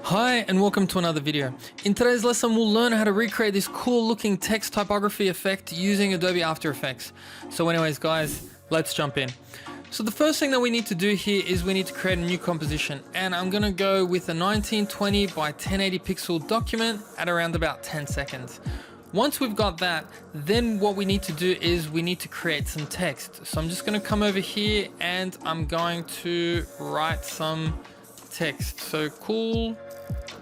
Hi and welcome to another video. In today's lesson we'll learn how to recreate this cool looking text typography effect using Adobe After Effects. So anyways guys, let's jump in. So the first thing that we need to do here is we need to create a new composition, and I'm gonna go with a 1920 by 1080 pixel document at around about 10 seconds. Once we've got that, then what we need to do is we need to create some text. So I'm just gonna come over here and I'm going to write some text. So cool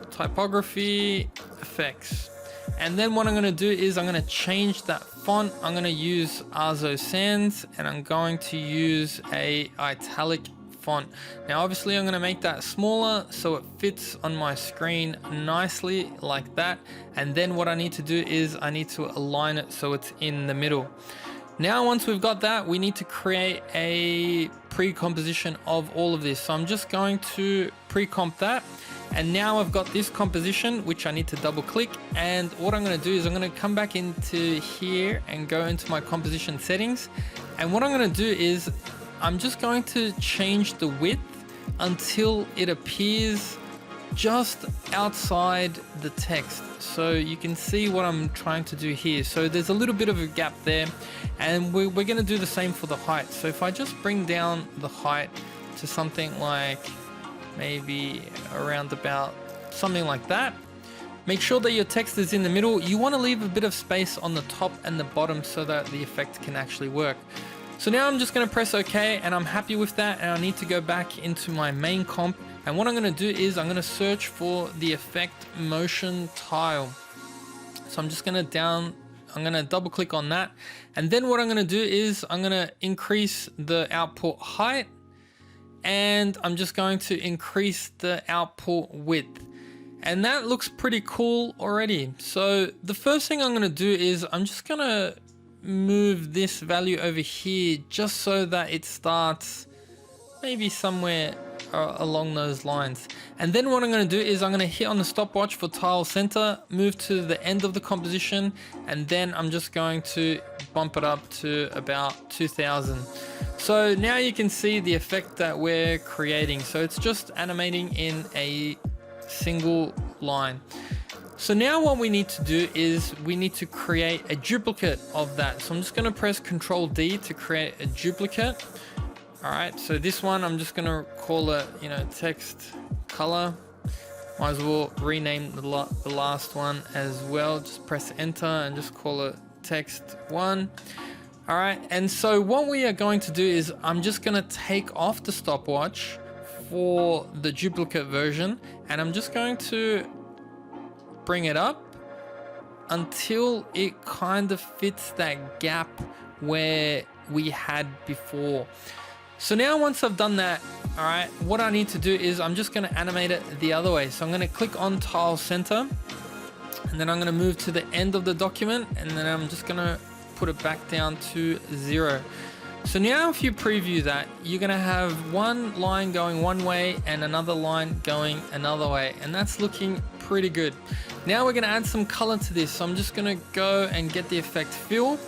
typography effects. And then what I'm going to do is I'm going to change that font. I'm going to use Azo Sans and I'm going to use a italic font. Now obviously I'm going to make that smaller so it fits on my screen nicely like that. And then what I need to do is I need to align it so it's in the middle. Now once we've got that, we need to create a pre-composition of all of this. So I'm just going to pre-comp that. And now I've got this composition, which I need to double click. And what I'm going to do is I'm going to come back into here and go into my composition settings. And what I'm going to do is I'm just going to change the width until it appears just outside the text. So you can see what I'm trying to do here. So there's a little bit of a gap there, and we're going to do the same for the height. So if I just bring down the height to something like maybe around about something like that. Make sure that your text is in the middle. You want to leave a bit of space on the top and the bottom so that the effect can actually work. So now I'm just going to press OK, and I'm happy with that, and I need to go back into my main comp, and what I'm going to do is I'm going to search for the effect motion tile. So I'm just going to double click on that, and then what I'm going to do is I'm going to increase the output height, and I'm just going to increase the output width. And that looks pretty cool already. So the first thing I'm going to do is I'm just going to move this value over here just so that it starts maybe somewhere along those lines. And then what I'm going to do is I'm going to hit on the stopwatch for tile center, move to the end of the composition, and then I'm just going to bump it up to about 2000. So now you can see the effect that we're creating. So it's just animating in a single line. So now what we need to do is we need to create a duplicate of that. So I'm just going to press Ctrl D to create a duplicate. All right, so this one I'm just going to call it, text color. Might as well rename the last one as well. Just press enter and just call it text 1. All right, and so what we are going to do is I'm just going to take off the stopwatch for the duplicate version, and I'm just going to bring it up until it kind of fits that gap where we had before. So now once I've done that, all right, what I need to do is I'm just going to animate it the other way. So I'm going to click on tile center, and then I'm going to move to the end of the document, and then I'm just going to put it back down to 0. So now if you preview that, you're going to have one line going one way and another line going another way, and that's looking pretty good. Now we're going to add some color to this. So I'm just going to go and get the effect fill,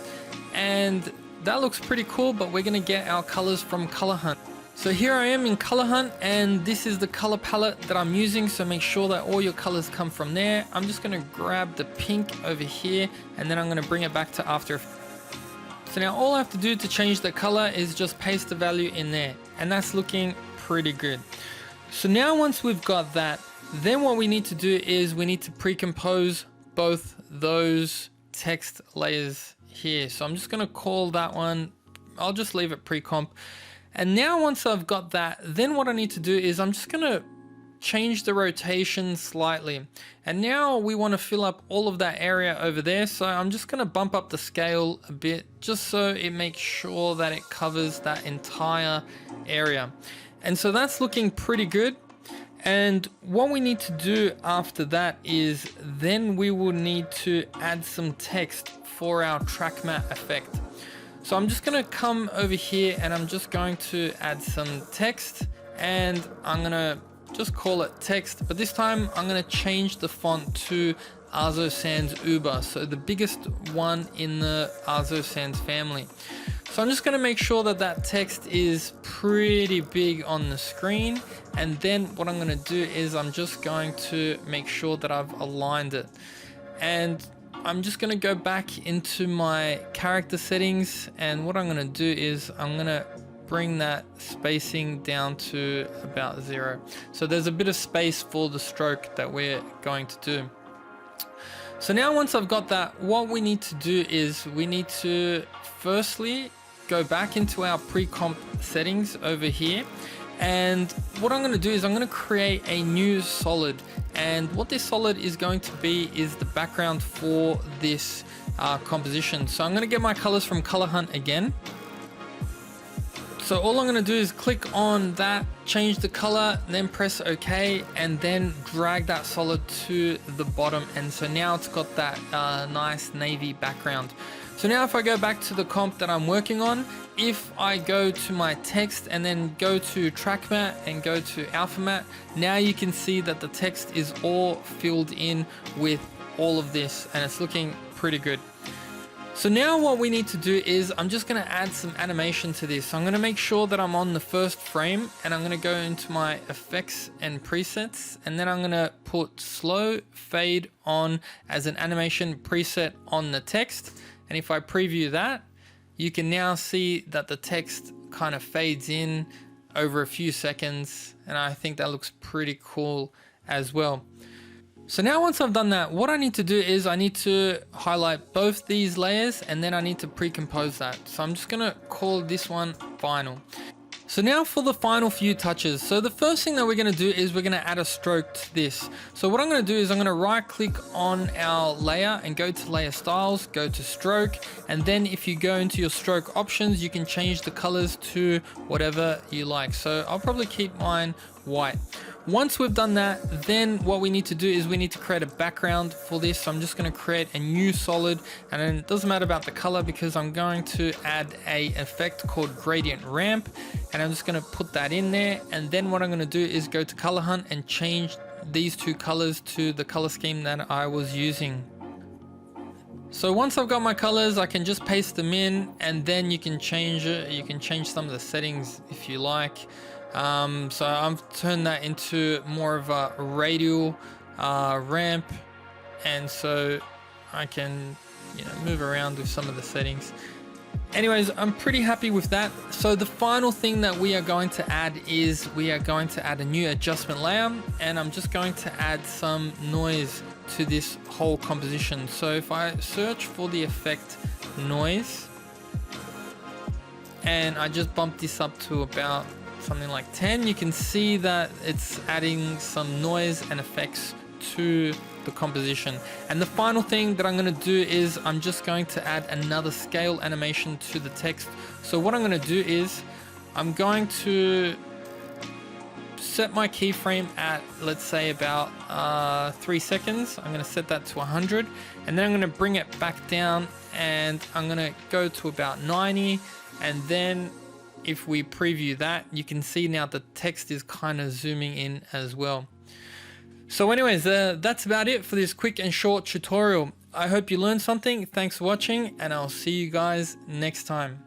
and that looks pretty cool, but we're going to get our colors from Color Hunt. So here I am in Color Hunt, and this is the color palette that I'm using, so make sure that all your colors come from there. I'm just going to grab the pink over here, and then I'm going to bring it back to After Effects. So now all I have to do to change the color is just paste the value in there, and that's looking pretty good. So now once we've got that, then what we need to do is we need to pre-compose both those text layers here. So I'm just going to call that one, I'll just leave it pre-comp. And now once I've got that, then what I need to do is I'm just going to change the rotation slightly. And now we want to fill up all of that area over there. So I'm just going to bump up the scale a bit just so it makes sure that it covers that entire area. And so that's looking pretty good. And what we need to do after that is then we will need to add some text for our track matte effect. So I'm just going to come over here and I'm just going to add some text, and I'm going to just call it text, but this time I'm going to change the font to Azo Sans Uber, so the biggest one in the Azo Sans family. So I'm just going to make sure that that text is pretty big on the screen. And then what I'm going to do is I'm just going to make sure that I've aligned it. And I'm just going to go back into my character settings. And what I'm going to do is I'm going to bring that spacing down to about 0. So there's a bit of space for the stroke that we're going to do. So now once I've got that, what we need to do is we need to firstly go back into our pre-comp settings over here. And what I'm going to do is I'm going to create a new solid. And what this solid is going to be is the background for this composition. So I'm going to get my colors from Color Hunt again. So all I'm going to do is click on that, change the color, then press OK, and then drag that solid to the bottom. And so now it's got that nice navy background. So now if I go back to the comp that I'm working on, if I go to my text and then go to track matte and go to alpha matte, now you can see that the text is all filled in with all of this and it's looking pretty good. So now what we need to do is I'm just going to add some animation to this. So I'm going to make sure that I'm on the first frame and I'm going to go into my effects and presets, and then I'm going to put slow fade on as an animation preset on the text. And if I preview that, you can now see that the text kind of fades in over a few seconds, and I think that looks pretty cool as well. So now once I've done that, what I need to do is I need to highlight both these layers and then I need to pre-compose that. So I'm just gonna call this one final. So now for the final few touches. So the first thing that we're going to do is we're going to add a stroke to this. So what I'm going to do is I'm going to right click on our layer and go to layer styles, go to stroke. And then if you go into your stroke options, you can change the colors to whatever you like. So I'll probably keep mine white. Once we've done that, then what we need to do is we need to create a background for this. So I'm just going to create a new solid, and then it doesn't matter about the color because I'm going to add a effect called gradient ramp, and I'm just going to put that in there. And then what I'm going to do is go to Color Hunt and change these two colors to the color scheme that I was using. So once I've got my colors, I can just paste them in, and then you can change it. You can change some of the settings if you like. So I've turned that into more of a radial ramp, and so I can, move around with some of the settings. Anyways, I'm pretty happy with that. So the final thing that we are going to add is we are going to add a new adjustment layer, and I'm just going to add some noise to this whole composition. So if I search for the effect noise and I just bump this up to about something like 10, you can see that it's adding some noise and effects to the composition. And the final thing that I'm going to do is I'm just going to add another scale animation to the text. So what I'm going to do is I'm going to set my keyframe at, let's say, about 3 seconds. I'm going to set that to 100, and then I'm going to bring it back down and I'm going to go to about 90, and then if we preview that, you can see now the text is kind of zooming in as well. So anyways, that's about it for this quick and short tutorial. I hope you learned something. Thanks for watching, and I'll see you guys next time.